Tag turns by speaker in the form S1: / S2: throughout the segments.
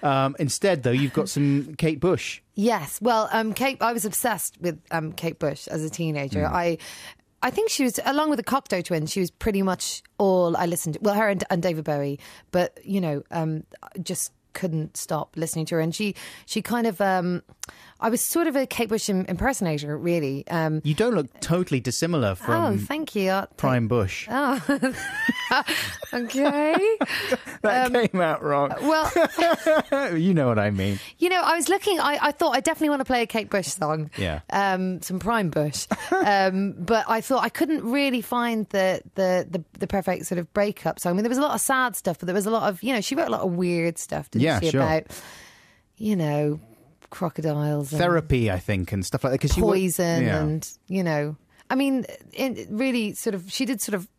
S1: Instead, though, you've got some Kate Bush.
S2: Yes. Well, I was obsessed with Kate Bush as a teenager. I think she was, along with the Cocteau Twins, she was pretty much all I listened to. Well, her and David Bowie, but, you know, just couldn't stop listening to her. And she kind of, I was sort of a Kate Bush impersonator, really.
S1: You don't look totally dissimilar from
S2: thank you.
S1: Prime Bush.
S2: Oh, okay.
S1: That came out wrong.
S2: Well,
S1: you know what I mean.
S2: You know, I was looking, I thought I definitely want to play a Kate Bush song.
S1: Yeah.
S2: Some Prime Bush. But I thought I couldn't really find the perfect sort of breakup song. I mean, there was a lot of sad stuff, but there was a lot of, you know, she wrote a lot of weird stuff, didn't she?
S1: Sure.
S2: About, you know, crocodiles.
S1: Therapy, I think, and stuff like that.
S2: Poison and, you know, I mean, really sort of, she did sort of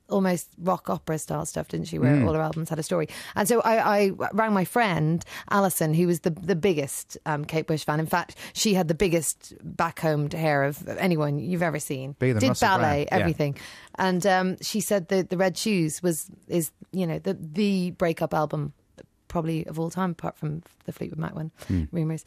S2: almost rock opera style stuff, didn't she, where all her albums had a story. And so I rang my friend Alison, who was the biggest Kate Bush fan. In fact, she had the biggest backcombed hair of anyone you've ever seen.
S1: Bigger than
S2: did
S1: Russell
S2: ballet,
S1: Brand.
S2: everything. And she said that the Red Shoes is you know, the breakup album probably of all time, apart from the Fleetwood Mac one, Rumours.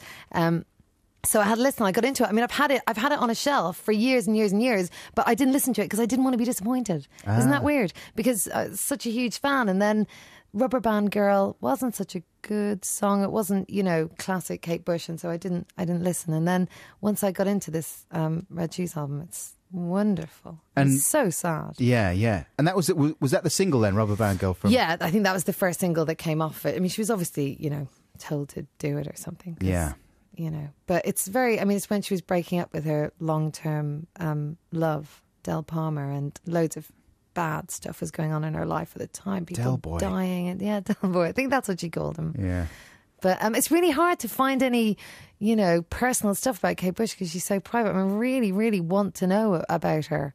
S2: So I had to listen. I got into it. I mean, I've had it on a shelf for years and years and years, but I didn't listen to it because I didn't want to be disappointed. Isn't that weird? Because I was such a huge fan, and then Rubber Band Girl wasn't such a good song. It wasn't, you know, classic Kate Bush, and so I didn't listen. And then once I got into this Red Shoes album, it's wonderful and it's so sad.
S1: Yeah. And that was that the single then, Rubber Band Girl?
S2: Yeah, I think that was the first single that came off it. I mean, she was obviously, you know, told to do it or something.
S1: Yeah.
S2: You know, but it's very, I mean, it's when she was breaking up with her long-term love, Del Palmer, and loads of bad stuff was going on in her life at the time. People
S1: Del Boy.
S2: dying. And, yeah, Del Boy. I think that's what she called him.
S1: Yeah.
S2: But it's really hard to find any, you know, personal stuff about Kate Bush because she's so private. I mean, really, really want to know about her.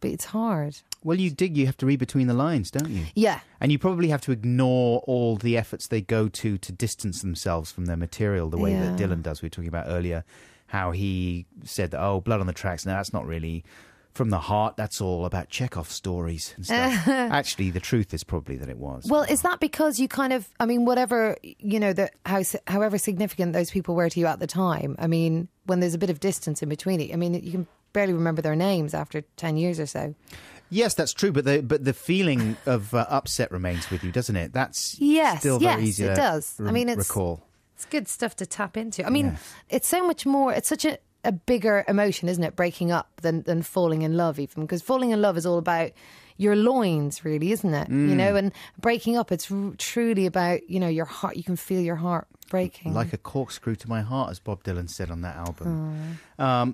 S2: But it's hard.
S1: Well, you have to read between the lines, don't you?
S2: Yeah.
S1: And you probably have to ignore all the efforts they go to distance themselves from their material the way that Dylan does. We were talking about earlier how he said that, oh, Blood on the Tracks, no, that's not really from the heart. That's all about Chekhov stories and stuff. Actually, the truth is probably that it was.
S2: Well, is that because you kind of, I mean, whatever, you know, however significant those people were to you at the time, I mean, when there's a bit of distance in between it, I mean, you can barely remember their names after 10 years or so.
S1: Yes, that's true, but the feeling of upset remains with you, doesn't it? That's still very easy to
S2: it does. I mean,
S1: recall.
S2: It's good stuff to tap into. I mean, it's so much more, it's such a bigger emotion, isn't it, breaking up than falling in love even, because falling in love is all about your loins, really, isn't it? You know, and breaking up, it's truly about, you know, your heart. You can feel your heart breaking.
S1: Like a corkscrew to my heart, as Bob Dylan said on that album.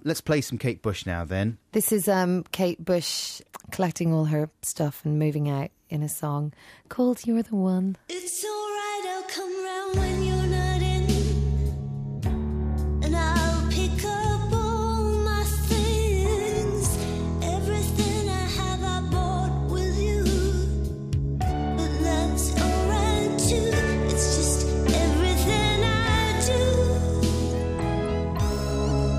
S1: Let's play some Kate Bush now, then.
S2: This is Kate Bush collecting all her stuff and moving out in a song called You're the One.
S3: It's all right, I'll come round when you're not in, and I'll pick up all my things. Everything I have I bought with you, but that's all right too. It's just everything I do,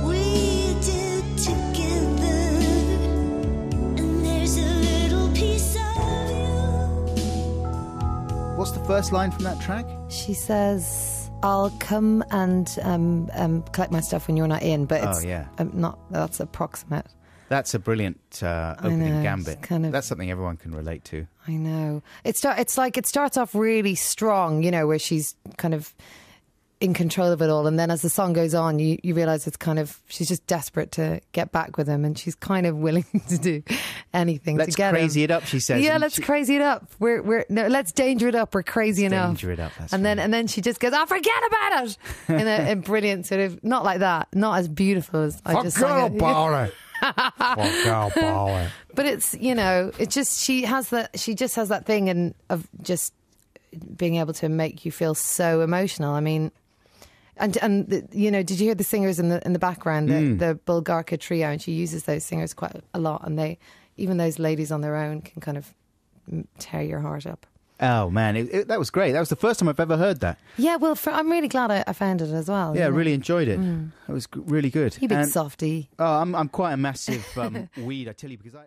S3: we did together, and there's a little piece of you.
S1: What's the first line from that track?
S2: She says, I'll come and collect my stuff when you're not in, but it's that's approximate.
S1: That's a brilliant opening gambit.
S2: Kind of,
S1: that's something everyone can relate to.
S2: I know. It's like it starts off really strong, you know, where she's kind of in control of it all, and then as the song goes on, you realise it's kind of, she's just desperate to get back with him, and she's kind of willing to do anything to get him.
S1: Let's crazy it up, she says.
S2: Yeah, let's crazy it up. Let's danger it up. We're crazy enough.
S1: Danger it up. That's
S2: and then she just goes, "Oh, forget about it," in a brilliant sort of, not like that, not as beautiful as I just sang it.
S1: Forget about it.
S2: But it's, you know, it just, she just has that thing and of just being able to make you feel so emotional. I mean, and you know, did you hear the singers in the background, the Bulgarka trio, and she uses those singers quite a lot, and even those ladies on their own can kind of tear your heart up.
S1: Oh man, that was great. That was the first time I've ever heard that.
S2: Yeah, well, I'm really glad I found it as well.
S1: Yeah, I really enjoyed it. It was really good.
S2: You big softy.
S1: Oh, I'm quite a massive weed, I tell you, because I